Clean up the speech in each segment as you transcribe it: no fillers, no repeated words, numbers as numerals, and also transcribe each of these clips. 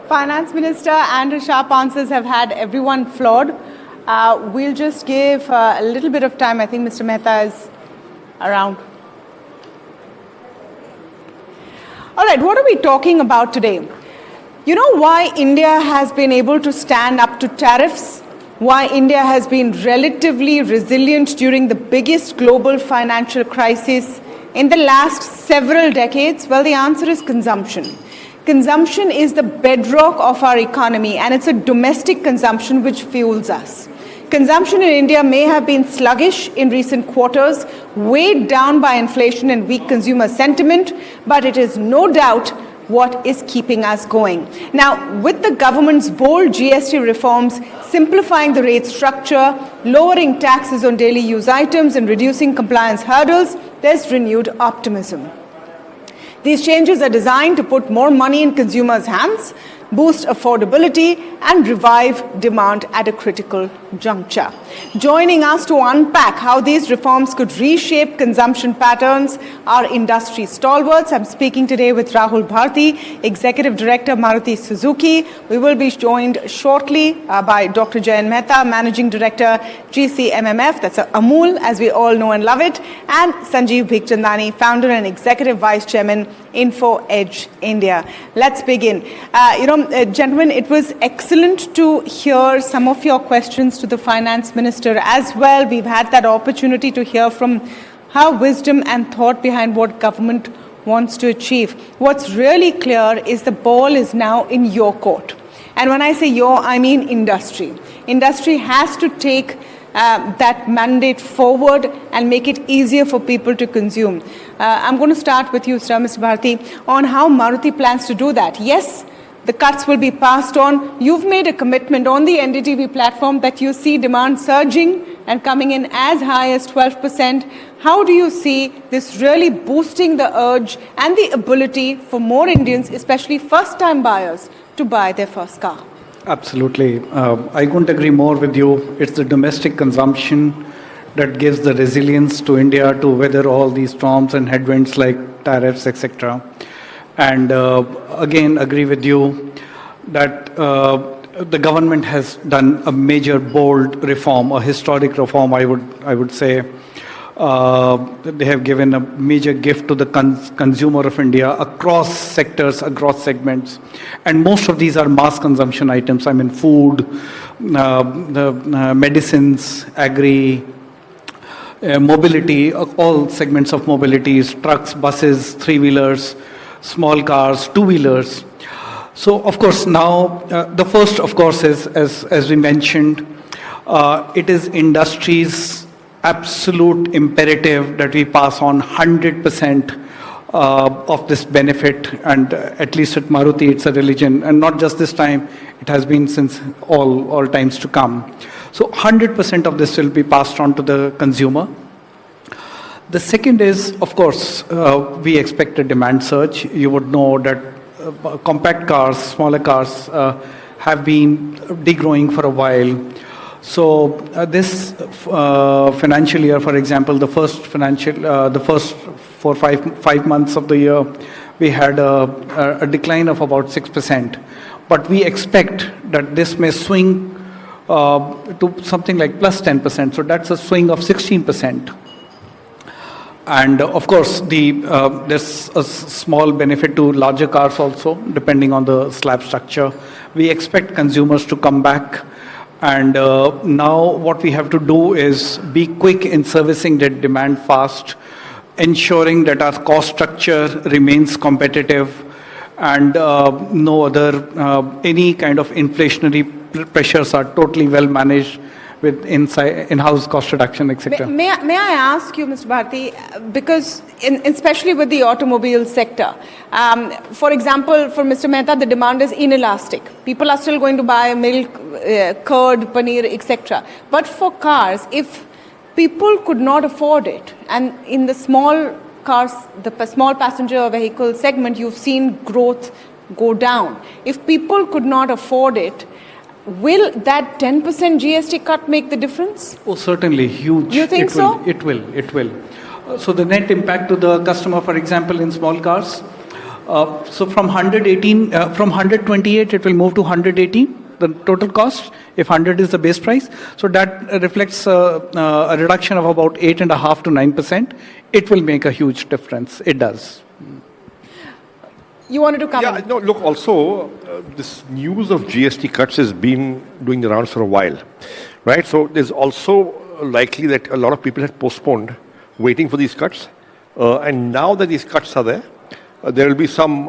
Finance Minister and sharp answers have had everyone floored. We'll just give a little bit of time. I think Mr. Mehta is around. All right, what are we talking about today? You know why India has been able to stand up to tariffs? Why India has been relatively resilient during the biggest global financial crisis in the last several decades? Well, the answer is consumption. Consumption is the bedrock of our economy, and it's a domestic consumption which fuels us. Consumption in India may have been sluggish in recent quarters, weighed down by inflation and weak consumer sentiment, but it is no doubt what is keeping us going. Now, with the government's bold GST reforms, simplifying the rate structure, lowering taxes on daily use items and reducing compliance hurdles, there's renewed optimism. These changes are designed to put more money in consumers' hands, boost affordability, and revive demand at a critical juncture. Joining us to unpack how these reforms could reshape consumption patterns are industry stalwarts. I'm speaking today with Rahul Bharti, Executive Director, Maruti Suzuki. We will be joined shortly by Dr. Jayan Mehta, Managing Director, GCMMF, that's Amul, as we all know and love it, and Sanjeev Bhikchandani, Founder and Executive Vice Chairman, Info Edge India. Let's begin. Gentlemen, it was excellent to hear some of your questions to the Finance Minister as well. We've had that opportunity to hear from her wisdom and thought behind what government wants to achieve. What's really clear is the ball is now in your court. And when I say your, I mean industry. Industry has to take that mandate forward and make it easier for people to consume. I'm going to start with you, sir, Mr. Bharti, on how Maruti plans to do that. Yes, the cuts will be passed on. You've made a commitment on the NDTV platform that you see demand surging and coming in as high as 12%. How do you see this really boosting the urge and the ability for more Indians, especially first-time buyers, to buy their first car? Absolutely. I couldn't agree more with you. It's the domestic consumption that gives the resilience to India to weather all these storms and headwinds like tariffs, etc. And again, agree with you that the government has done a major, bold reform, a historic reform, I would say. They have given a major gift to the consumer of India across sectors, across segments. And most of these are mass consumption items. I mean, food, the medicines, agri, mobility, all segments of mobilities, trucks, buses, three-wheelers, small cars, two-wheelers. So, of course, now, the first, of course, is, as we mentioned, it is industry's absolute imperative that we pass on 100% of this benefit, and at least at Maruti it's a religion, and not just this time, it has been since all times to come. So 100% of this will be passed on to the consumer. The second is, of course, we expect a demand surge. You would know that compact cars, smaller cars have been degrowing for a while. So this financial year, for example, the first 5 months of the year, we had a decline of about 6%. But we expect that this may swing to something like plus 10%. So that's a swing of 16%. And of course, there's a small benefit to larger cars also, depending on the slab structure. We expect consumers to come back. And now what we have to do is be quick in servicing that demand fast, ensuring that our cost structure remains competitive and any kind of inflationary pressures are totally well managed with in-house cost reduction, etc. May I ask you, Mr. Bharti, because especially with the automobile sector, for example, for Mr. Mehta, the demand is inelastic. People are still going to buy milk, curd, paneer, etc. But for cars, if people could not afford it, and in the small cars, the small passenger vehicle segment, you've seen growth go down. If people could not afford it, will that 10% GST cut make the difference? Oh, certainly, huge. You think so? It will. So the net impact to the customer, for example, in small cars, So from 118, from 128, it will move to 118, the total cost, if 100 is the base price. So that reflects a reduction of about 8.5 to 9%. It will make a huge difference. It does. You wanted to come Yeah, in? no, look, also, this news of GST cuts has been doing the rounds for a while, right? So there's also likely that a lot of people had postponed waiting for these cuts. And now that these cuts are there, there will be some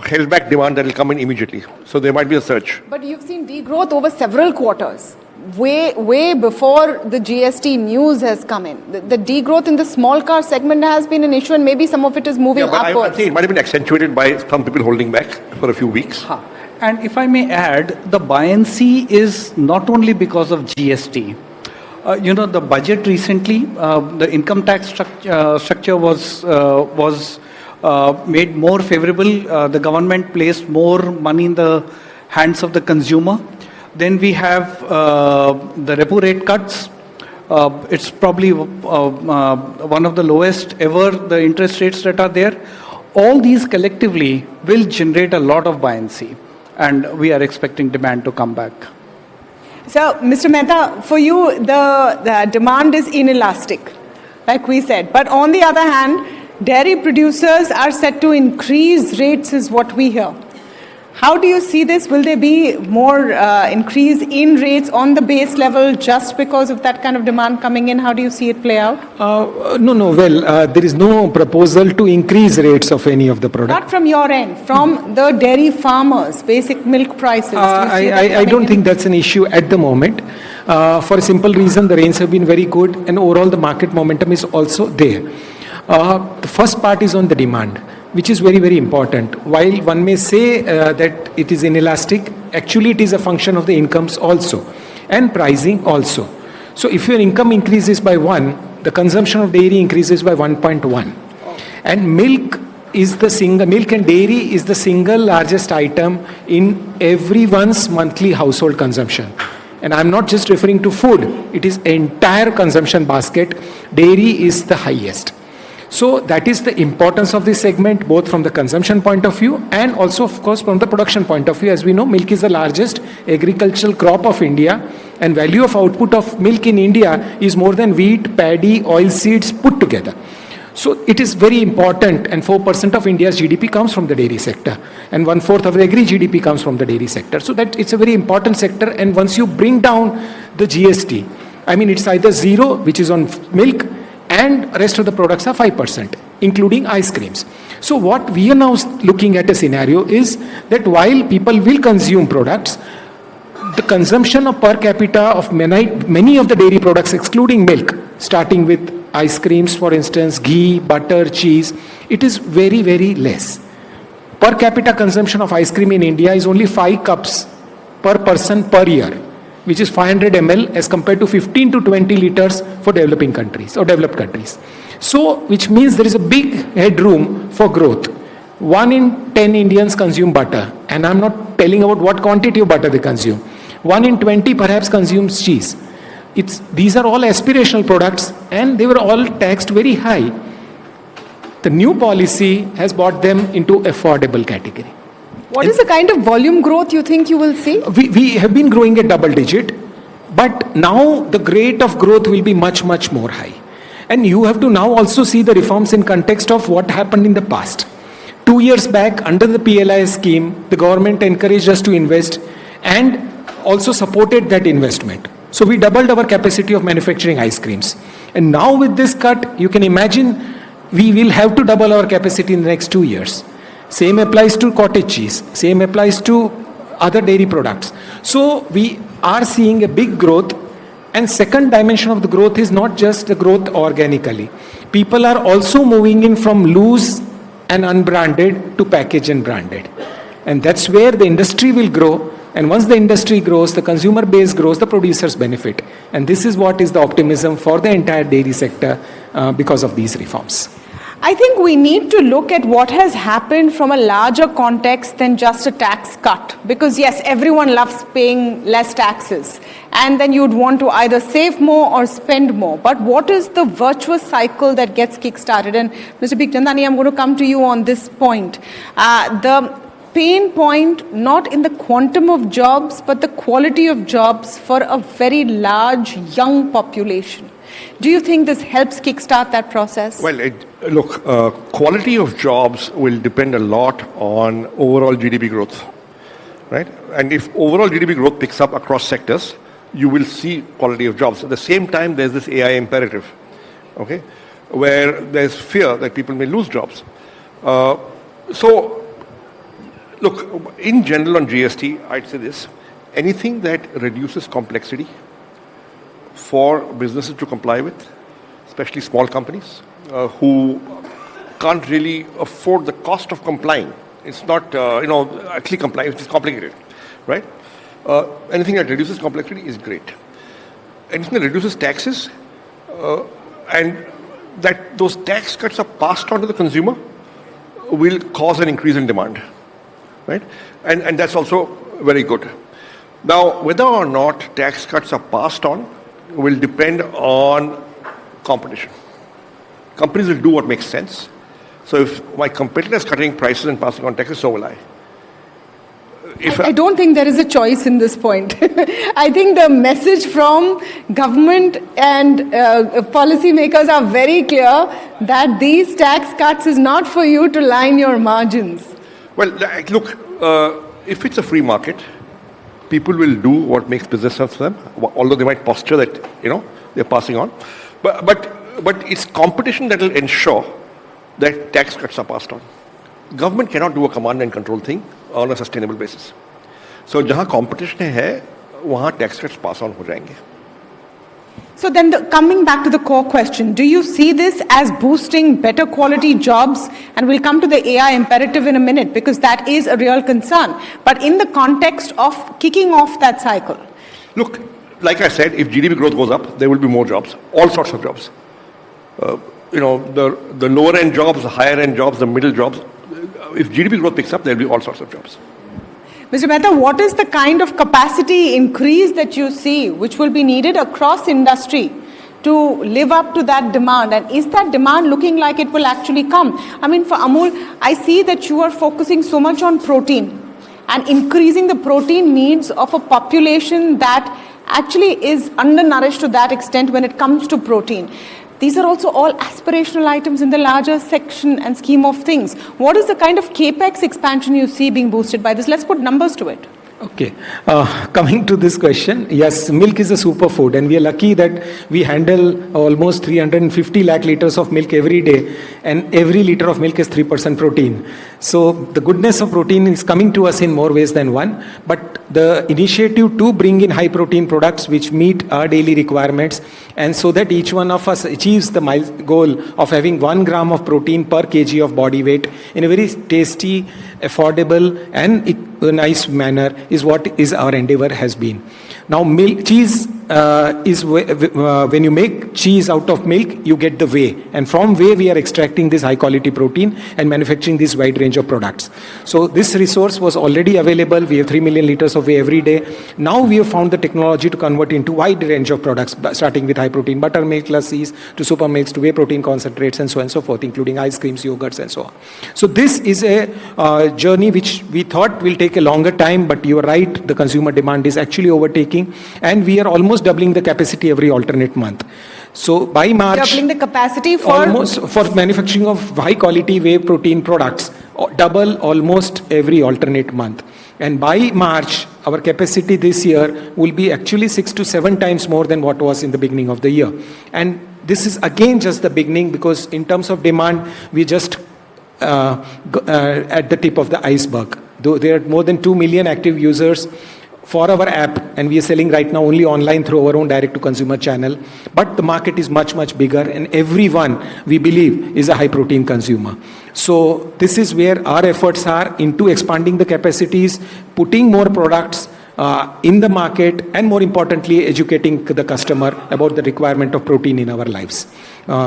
held back demand that will come in immediately. So there might be a surge. But you've seen degrowth over several quarters, way before the GST news has come in. The degrowth in the small car segment has been an issue, and maybe some of it is moving Yeah, but I upwards. think it might have been accentuated by some people holding back for a few weeks. And if I may add, the buoyancy is not only because of GST. The budget recently, the income tax structure was made more favorable. The government placed more money in the hands of the consumer. Then we have the repo rate cuts. It's probably one of the lowest ever, the interest rates that are there. All these collectively will generate a lot of buoyancy, and we are expecting demand to come back. So, Mr. Mehta, for you, the demand is inelastic, like we said. But on the other hand, dairy producers are set to increase rates, is what we hear. How do you see this? Will there be more increase in rates on the base level just because of that kind of demand coming in? How do you see it play out? No. Well, there is no proposal to increase rates of any of the products. Not from your end, from the dairy farmers, basic milk prices. Do you see that I coming don't in? think that's an issue at the moment. For a simple reason, the rains have been very good, and overall the market momentum is also there. The first part is on the demand, which is very, very important. While one may say that it is inelastic, actually it is a function of the incomes also and pricing also. So if your income increases by 1, the consumption of dairy increases by 1.1. And milk and dairy is the single largest item in everyone's monthly household consumption. And I'm not just referring to food, it is entire consumption basket. Dairy is the highest. So that is the importance of this segment, both from the consumption point of view and also, of course, from the production point of view. As we know, milk is the largest agricultural crop of India, and value of output of milk in India is more than wheat, paddy, oilseeds put together. So it is very important, and 4% of India's GDP comes from the dairy sector, and 1/4 of the agri GDP comes from the dairy sector. So that it's a very important sector, and once you bring down the GST, I mean, it's either zero, which is on milk, and rest of the products are 5%, including ice creams. So what we are now looking at a scenario is that while people will consume products, the consumption of per capita of many of the dairy products, excluding milk, starting with ice creams, for instance, ghee, butter, cheese, it is very, very less. Per capita consumption of ice cream in India is only 5 cups per person per year, which is 500 ml as compared to 15 to 20 liters for developing countries or developed countries. So, which means there is a big headroom for growth. 1 in 10 Indians consume butter, and I'm not telling about what quantity of butter they consume. 1 in 20 perhaps consumes cheese. These are all aspirational products, and they were all taxed very high. The new policy has brought them into affordable category. What is the kind of volume growth you think you will see? We have been growing at double digit, but now the rate of growth will be much, much more high. And you have to now also see the reforms in context of what happened in the past. 2 years back, under the PLI scheme, the government encouraged us to invest and also supported that investment. So we doubled our capacity of manufacturing ice creams. And now with this cut, you can imagine we will have to double our capacity in the next 2 years. Same applies to cottage cheese. Same applies to other dairy products. So we are seeing a big growth. And second dimension of the growth is not just the growth organically. People are also moving in from loose and unbranded to package and branded. And that's where the industry will grow. And once the industry grows, the consumer base grows, the producers benefit. And this is what is the optimism for the entire dairy sector because of these reforms. I think we need to look at what has happened from a larger context than just a tax cut. Because yes, everyone loves paying less taxes. And then you'd want to either save more or spend more. But what is the virtuous cycle that gets kick-started? And Mr. Bikhchandani, I'm going to come to you on this point. The pain point, not in the quantum of jobs, but the quality of jobs for a very large young population. Do you think this helps kickstart that process? Well, look, quality of jobs will depend a lot on overall GDP growth, right? And if overall GDP growth picks up across sectors, you will see quality of jobs. At the same time, there's this AI imperative, okay, where there's fear that people may lose jobs. So, look, in general on GST, I'd say this: anything that reduces complexity for businesses to comply with, especially small companies who can't really afford the cost of complying. It's not, actually complying, it's complicated, right? Anything that reduces complexity is great. Anything that reduces taxes and that those tax cuts are passed on to the consumer will cause an increase in demand, right? And that's also very good. Now, whether or not tax cuts are passed on will depend on competition. Companies will do what makes sense. So if my competitor is cutting prices and passing on taxes, so will I. I don't think there is a choice in this point. I think the message from government and policymakers are very clear that these tax cuts is not for you to line your margins. Well, look, if it's a free market, people will do what makes business sense for them, although they might posture that, they're passing on. But it's competition that will ensure that tax cuts are passed on. Government cannot do a command and control thing on a sustainable basis. So जहाँ competition है, वहाँ tax cuts pass on हो जाएंगे. So then coming back to the core question, do you see this as boosting better quality jobs? And we'll come to the AI imperative in a minute because that is a real concern. But in the context of kicking off that cycle. Look, like I said, if GDP growth goes up, there will be more jobs, all sorts of jobs. The lower end jobs, the higher end jobs, the middle jobs. If GDP growth picks up, there will be all sorts of jobs. Mr. Mehta, what is the kind of capacity increase that you see which will be needed across industry to live up to that demand? And is that demand looking like it will actually come? I mean, for Amul, I see that you are focusing so much on protein and increasing the protein needs of a population that actually is undernourished to that extent when it comes to protein. These are also all aspirational items in the larger section and scheme of things. What is the kind of capex expansion you see being boosted by this? Let's put numbers to it. Okay. Coming to this question, yes, milk is a superfood, and we are lucky that we handle almost 350 lakh liters of milk every day, and every liter of milk is 3% protein. So the goodness of protein is coming to us in more ways than one, but the initiative to bring in high protein products which meet our daily requirements, and so that each one of us achieves the goal of having 1 gram of protein per kg of body weight in a very tasty, affordable and nice manner is what is our endeavor has been. Now cheese is when you make cheese out of milk, you get the whey, and from whey we are extracting this high quality protein and manufacturing this wide range of products. So this resource was already available. We have 3 million liters of whey every day. Now we have found the technology to convert into wide range of products, starting with high protein buttermilk, lassis, to super milks, to whey protein concentrates, and so on and so forth, including ice creams, yogurts, and so on. So this is a journey which we thought will take a longer time, but you are right, the consumer demand is actually overtaking, and we are almost doubling the capacity every alternate month. So by March, doubling the capacity for almost for manufacturing of high quality whey protein products, double almost every alternate month. And by March, our capacity this year will be actually 6 to 7 times more than what was in the beginning of the year. And this is again just the beginning, because in terms of demand, we just at the tip of the iceberg. Though there are more than 2 million active users for our app, and we are selling right now only online through our own direct-to-consumer channel. But the market is much, much bigger, and everyone, we believe, is a high-protein consumer. So this is where our efforts are into expanding the capacities, putting more products, in the market, and more importantly, educating the customer about the requirement of protein in our lives.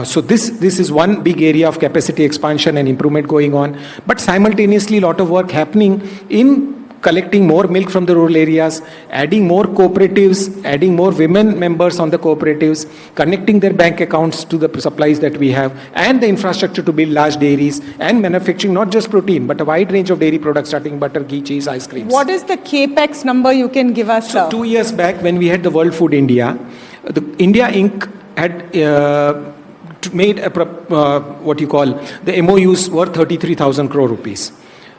So this is one big area of capacity expansion and improvement going on, but simultaneously a lot of work happening in collecting more milk from the rural areas, adding more cooperatives, adding more women members on the cooperatives, connecting their bank accounts to the supplies that we have, and the infrastructure to build large dairies and manufacturing not just protein, but a wide range of dairy products starting butter, ghee, cheese, ice creams. What is the capex number you can give us, So sir? 2 years back when we had the World Food India, the India Inc. had made what you call the MOUs worth 33,000 crore rupees.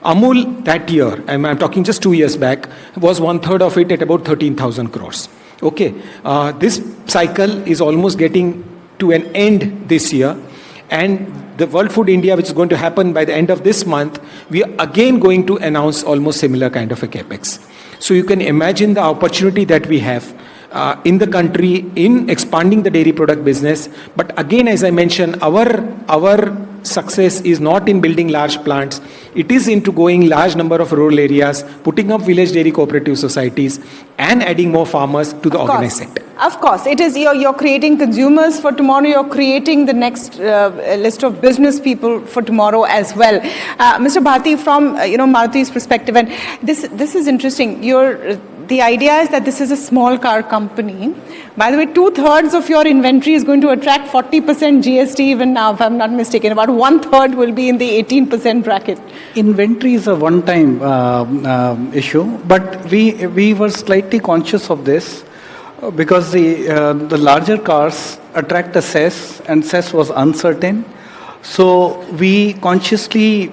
Amul that year, I'm talking just 2 years back, was 1/3 of it at about 13,000 crores. Okay, this cycle is almost getting to an end this year, and the World Food India, which is going to happen by the end of this month, we are again going to announce almost similar kind of a capex. So you can imagine the opportunity that we have in the country in expanding the dairy product business. But again, as I mentioned, our success is not in building large plants. It is into going large number of rural areas, putting up village dairy cooperative societies, and adding more farmers to the organized sector. Of course, it is you're creating consumers for tomorrow. You're creating the next list of business people for tomorrow as well. Mr. Bharti, from Maruti's perspective, and this is interesting. The idea is that this is a small car company. By the way, 2/3 of your inventory is going to attract 40% GST even now, if I'm not mistaken. About 1/3 will be in the 18% bracket. Inventory is a one-time issue, but we were slightly conscious of this because the larger cars attract a cess, and cess was uncertain. So we consciously,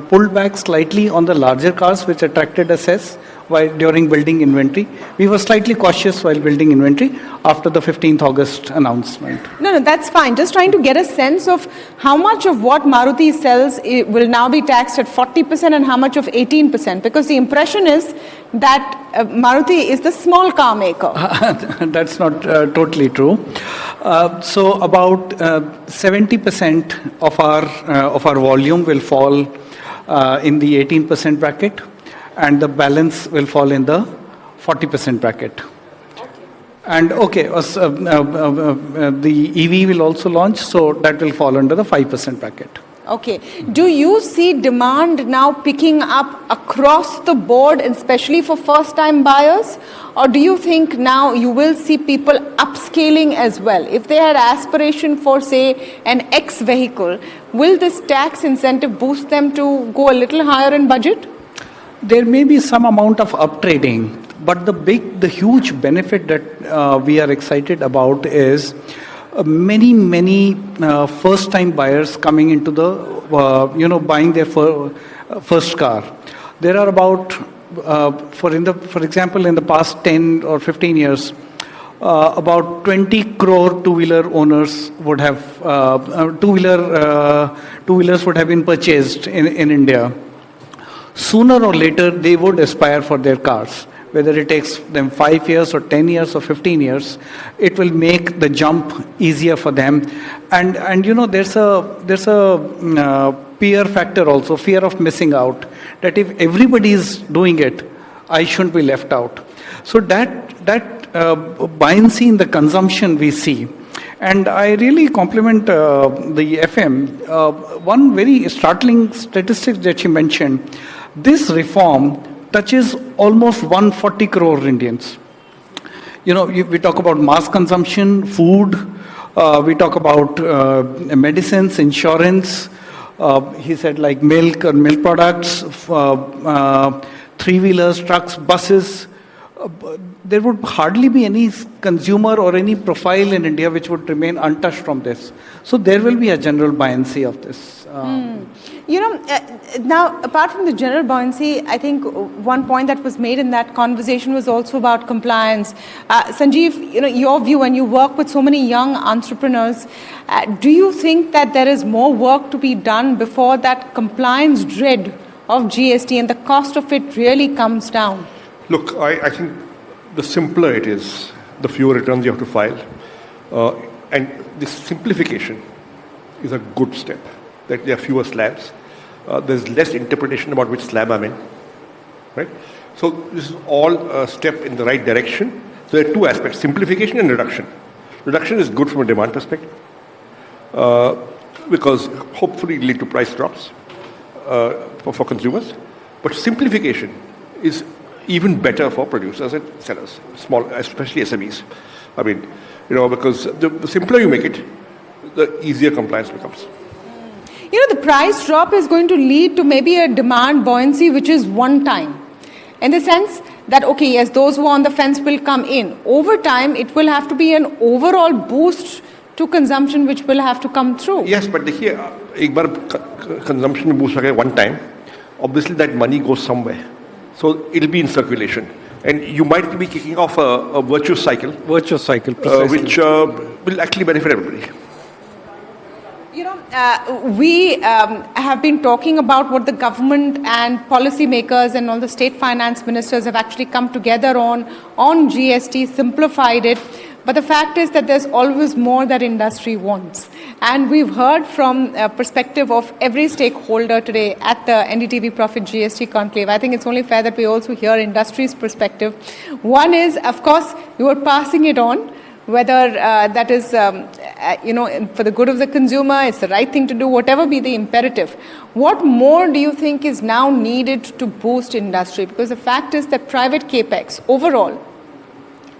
pulled back slightly on the larger cars, which attracted a cess during building inventory. We were slightly cautious while building inventory after the 15th August announcement. No, that's fine. Just trying to get a sense of how much of what Maruti sells will now be taxed at 40% and how much of 18%. Because the impression is that Maruti is the small car maker. That's not totally true. So about 70% of our volume will fall in the 18% bracket, and the balance will fall in the 40% bracket. And the EV will also launch, so that will fall under the 5% bracket. Okay. Do you see demand now picking up across the board, especially for first-time buyers? Or do you think now you will see people upscaling as well? If they had aspiration for, say, an X vehicle, will this tax incentive boost them to go a little higher in budget? There may be some amount of uptrading, but the huge benefit that we are excited about is many first-time buyers coming into the, buying their first car. There are about, for example, in the past 10 or 15 years, about 20 crore two-wheeler owners would have, two-wheelers would have been purchased in India. Sooner or later, they would aspire for their cars. Whether it takes them 5 years or 10 years or 15 years, it will make the jump easier for them. And there's a peer factor also, fear of missing out. That if everybody is doing it, I shouldn't be left out. So that buoyancy in the consumption we see. And I really compliment the FM. One very startling statistic that she mentioned, this reform touches almost 140 crore Indians. We talk about mass consumption, food, we talk about medicines, insurance, he said like milk or milk products, three-wheelers, trucks, buses. There would hardly be any consumer or any profile in India which would remain untouched from this. So there will be a general buoyancy of this. Now, apart from the general buoyancy, I think one point that was made in that conversation was also about compliance. Sanjeev, your view, when you work with so many young entrepreneurs, do you think that there is more work to be done before that compliance dread of GST and the cost of it really comes down? Look, I think the simpler it is, the fewer returns you have to file. And this simplification is a good step, that there are fewer slabs. There's less interpretation about which slab I'm in. right? So this is all a step in the right direction. So there are two aspects, simplification and reduction. Reduction is good from a demand perspective because hopefully it will lead to price drops for consumers. But simplification is even better for producers and sellers, small, especially SMEs. I mean, because the simpler you make it, the easier compliance becomes. The price drop is going to lead to maybe a demand buoyancy which is one time. In the sense that, okay, yes, those who are on the fence will come in. Over time, it will have to be an overall boost to consumption which will have to come through. Yes, but देखिए, एक बार consumption boost हो one time, obviously that money goes somewhere. So it'll be in circulation. And you might be kicking off a virtuous cycle. Virtuous cycle, precisely. Which will actually benefit everybody. We have been talking about what the government and policymakers and all the state finance ministers have actually come together on GST, simplified it. But the fact is that there's always more that industry wants. And we've heard from a perspective of every stakeholder today at the NDTV Profit GST Conclave. I think it's only fair that we also hear industry's perspective. One is, of course, you are passing it on. Whether that is, for the good of the consumer, it's the right thing to do, whatever be the imperative. What more do you think is now needed to boost industry? Because the fact is that private capex overall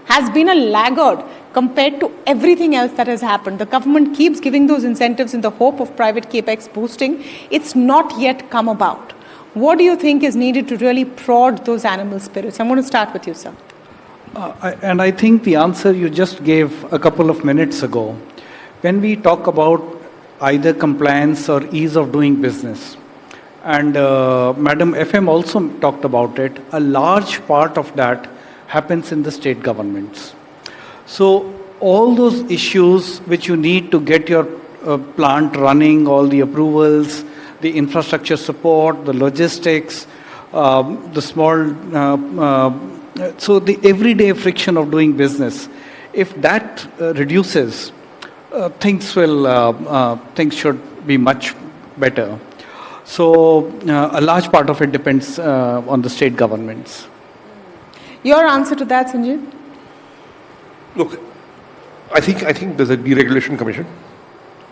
has been a laggard compared to everything else that has happened. The government keeps giving those incentives in the hope of private capex boosting. It's not yet come about. What do you think is needed to really prod those animal spirits? I'm going to start with you, sir. And I think the answer you just gave a couple of minutes ago, when we talk about either compliance or ease of doing business, and Madam FM also talked about it, a large part of that happens in the state governments. So all those issues which you need to get your plant running, all the approvals, the infrastructure support, the logistics, the small so the everyday friction of doing business, if that reduces, things should be much better. So a large part of it depends on the state governments. Your answer to that, Sanjeev? Look, I think there's a deregulation commission.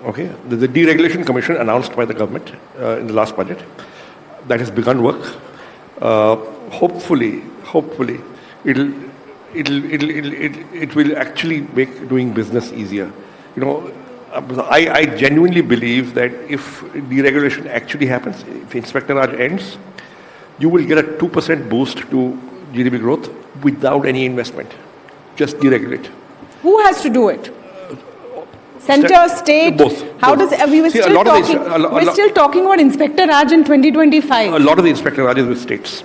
Okay, there's a deregulation commission announced by the government in the last budget that has begun work. Hopefully, it will actually make doing business easier. I genuinely believe that if deregulation actually happens, if Inspector Raj ends, you will get a 2% boost to GDP growth without any investment. Just deregulate. Who has to do it? Center, state? Both. How does we were still talking? We're still talking about Inspector Raj in 2025. A lot of the Inspector Raj is with states.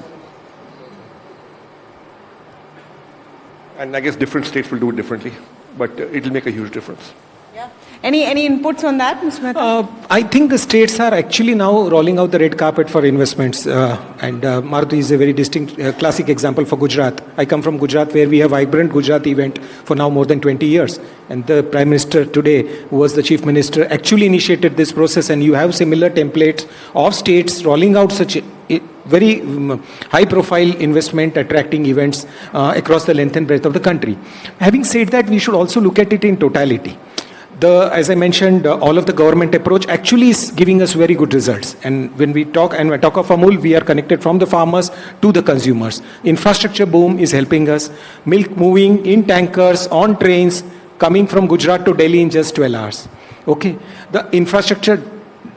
And I guess different states will do it differently, but it will make a huge difference. Yeah. Any inputs on that, Mr. Mehta? I think the states are actually now rolling out the red carpet for investments, and Maruti is a very distinct, classic example for Gujarat. I come from Gujarat, where we have vibrant Gujarat event for now more than 20 years. And the Prime Minister today, who was the Chief Minister, actually initiated this process, and you have similar templates of states rolling out such a very high-profile investment attracting events across the length and breadth of the country. Having said that, we should also look at it in totality. As I mentioned, all of the government approach actually is giving us very good results. And when we talk of Amul, we are connected from the farmers to the consumers. Infrastructure boom is helping us. Milk moving in tankers, on trains, coming from Gujarat to Delhi in just 12 hours. Okay, the infrastructure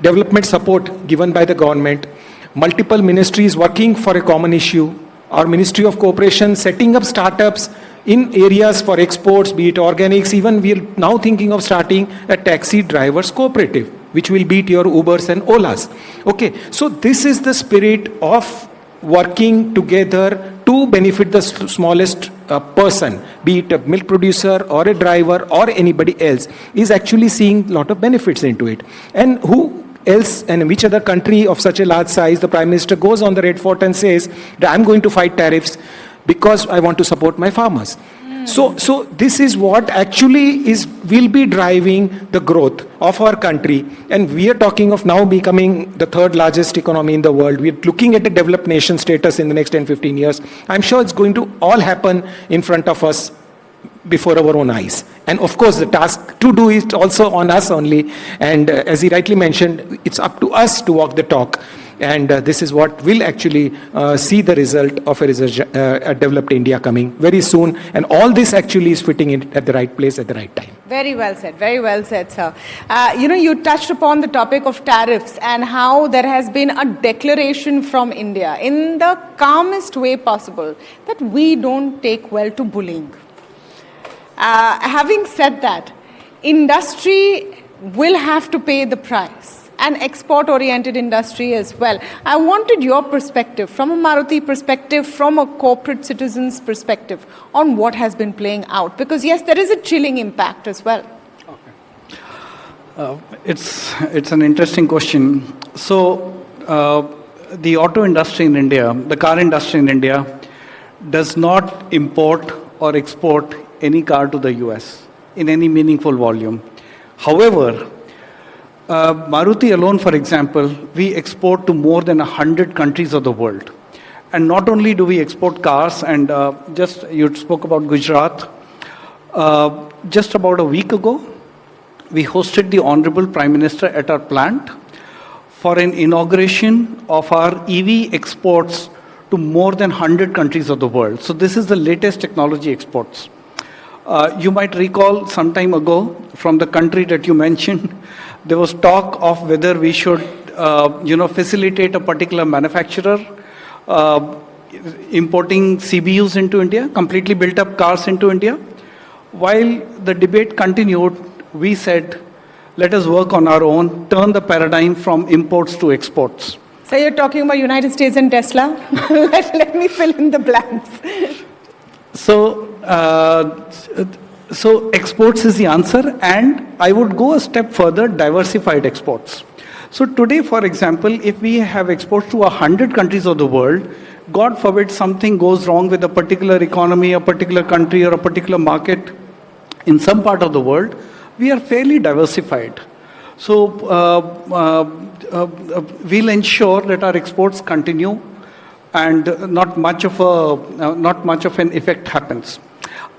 development support given by the government, multiple ministries working for a common issue, our Ministry of Cooperation setting up startups in areas for exports, be it organics. Even we are now thinking of starting a taxi drivers cooperative, which will beat your Ubers and Olas. Okay, so this is the spirit of working together to benefit the smallest person, be it a milk producer or a driver or anybody else, is actually seeing a lot of benefits into it. And who else and which other country of such a large size, the Prime Minister goes on the Red Fort and says that I'm going to fight tariffs because I want to support my farmers. So this is what actually will be driving the growth of our country. And we are talking of now becoming the third largest economy in the world. We are looking at a developed nation status in the next 10, 15 years. I'm sure it's going to all happen in front of us before our own eyes. And of course, the task to do is also on us only. And as he rightly mentioned, it's up to us to walk the talk. And this is what will actually see the result of a developed India coming very soon. And all this actually is fitting in at the right place at the right time. Very well said, sir. You touched upon the topic of tariffs and how there has been a declaration from India in the calmest way possible that we don't take well to bullying. Having said that, industry will have to pay the price. An export-oriented industry as well. I wanted your perspective, from a Maruti perspective, from a corporate citizen's perspective, on what has been playing out. Because yes, there is a chilling impact as well. It's an interesting question. So, the auto industry in India, the car industry in India, does not import or export any car to the US in any meaningful volume. However, Maruti alone, for example, we export to more than 100 countries of the world. And not only do we export cars, and just you spoke about Gujarat, just about a week ago, we hosted the Honorable Prime Minister at our plant for an inauguration of our EV exports to more than 100 countries of the world. So this is the latest technology exports. You might recall some time ago, from the country that you mentioned, there was talk of whether we should, facilitate a particular manufacturer importing CBUs into India, completely built up cars into India. While the debate continued, we said, let us work on our own, turn the paradigm from imports to exports. So you're talking about United States and Tesla? let me fill in the blanks. So exports is the answer, and I would go a step further, diversified exports. So today, for example, if we have exports to 100 countries of the world, God forbid something goes wrong with a particular economy, a particular country, or a particular market in some part of the world, we are fairly diversified. So we'll ensure that our exports continue and not much of an effect happens.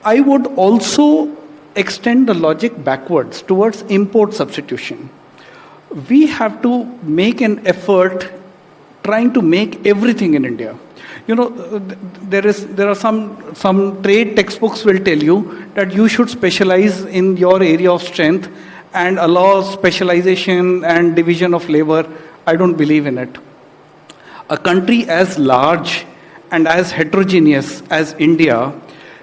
I would also extend the logic backwards towards import substitution. We have to make an effort trying to make everything in India. There are some trade textbooks will tell you that you should specialize in your area of strength and allow specialization and division of labor. I don't believe in it. A country as large and as heterogeneous as India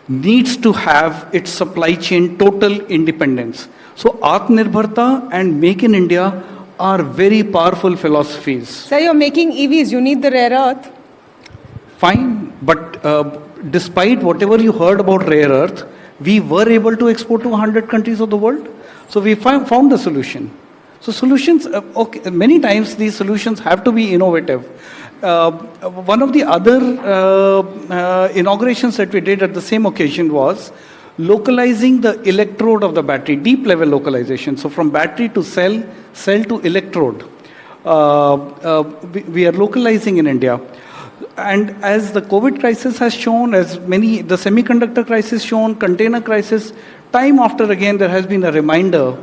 needs to have its supply chain total independence. So Atmanirbharta and Make in India are very powerful philosophies. So you're making EVs, you need the rare earth. Fine, but despite whatever you heard about rare earth, we were able to export to 100 countries of the world. So we found the solution. So solutions, many times these solutions have to be innovative. One of the other inaugurations that we did at the same occasion was localizing the electrode of the battery, deep level localization. So from battery to cell to electrode. We are localizing in India. And as the COVID crisis has shown, the semiconductor crisis shown, container crisis, time after again there has been a reminder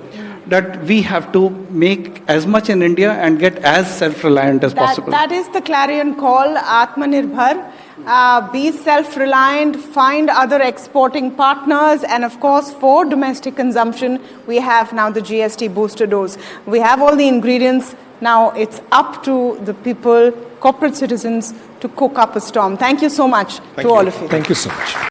that we have to make as much in India and get as self-reliant as possible. That is the clarion call, Atmanirbhar. Be self-reliant, find other exporting partners, and of course, for domestic consumption, we have now the GST booster dose. We have all the ingredients. Now it's up to the people, corporate citizens, to cook up a storm. Thank you so much to all of you. Thank you so much.